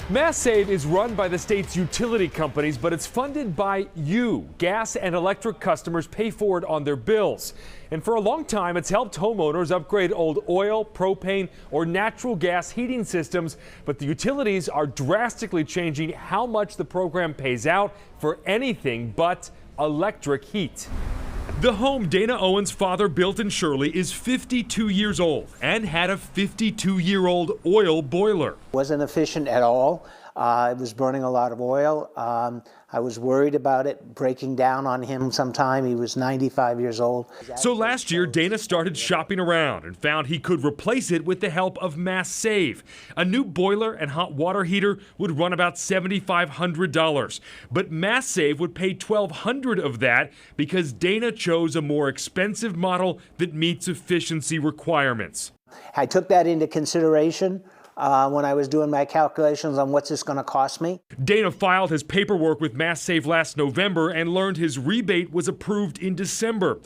Mass Save is run by the state's utility companies, but it's funded by you. Gas and electric customers pay for it on their bills. And for a long time, it's helped homeowners upgrade old oil, propane, or natural gas heating systems. But the utilities are drastically changing how much the program pays out for anything but electric heat. The home Dana Owen's father built in Shirley is 52 years old and had a 52-year-old oil boiler. Wasn't efficient at all. It was burning a lot of oil. I was worried about it breaking down on him sometime. He was 95 years old. So last year, Dana started shopping around and found he could replace it with the help of Mass Save. A new boiler and hot water heater would run about $7,500. But Mass Save would pay $1,200 of that because Dana chose a more expensive model that meets efficiency requirements. I took that into consideration when I was doing my calculations on what's this going to cost me. Dana filed his paperwork with Mass Save last November and learned his rebate was approved in December.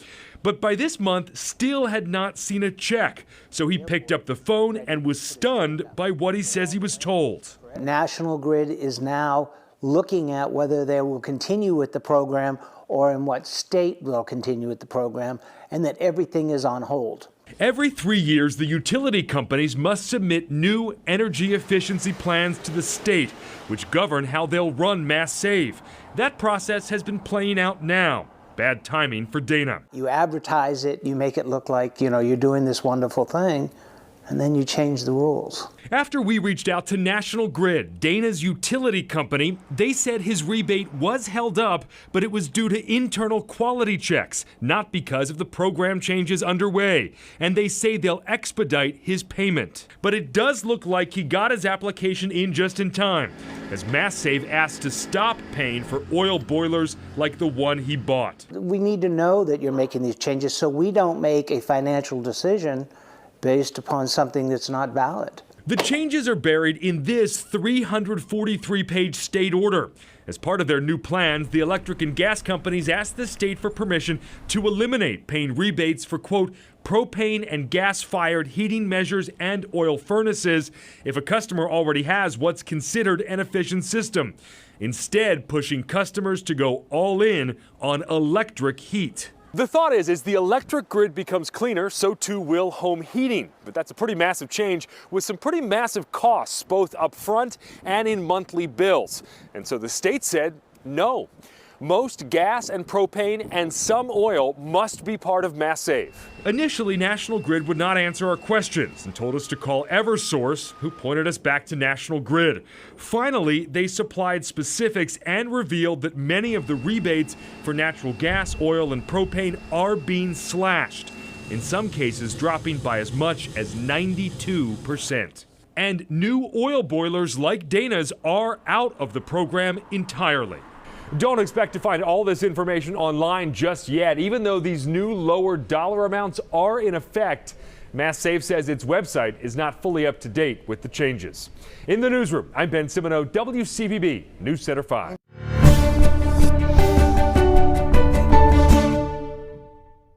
But by this month, still had not seen a check. So he picked up the phone and was stunned by what he says he was told. National Grid is now looking at whether they will continue with the program or in what state they'll continue with the program, and that everything is on hold. Every 3 years, the utility companies must submit new energy efficiency plans to the state, which govern how they'll run Mass Save. That process has been playing out now. Bad timing for Dana. You advertise it, you make it look like, you're doing this wonderful thing, and then you change the rules. After we reached out to National Grid, Dana's utility company, they said his rebate was held up, but it was due to internal quality checks, not because of the program changes underway. And they say they'll expedite his payment. But it does look like he got his application in just in time, as Mass Save asked to stop paying for oil boilers like the one he bought. We need to know that you're making these changes so we don't make a financial decision based upon something that's not valid. The changes are buried in this 343-page state order. As part of their new plans, the electric and gas companies asked the state for permission to eliminate paying rebates for, quote, propane and gas-fired heating measures and oil furnaces if a customer already has what's considered an efficient system. Instead, pushing customers to go all in on electric heat. The thought is, as the electric grid becomes cleaner, so too will home heating. But that's a pretty massive change with some pretty massive costs, both up front and in monthly bills. And so the state said no. Most gas and propane and some oil must be part of Mass Save. Initially, National Grid would not answer our questions and told us to call Eversource, who pointed us back to National Grid. Finally, they supplied specifics and revealed that many of the rebates for natural gas, oil, and propane are being slashed, in some cases dropping by as much as 92%. And new oil boilers like Dana's are out of the program entirely. Don't expect to find all this information online just yet. Even though these new lower dollar amounts are in effect, Mass Save says its website is not fully up to date with the changes. In the newsroom, I'm Ben Simoneau, WCVB News Center 5.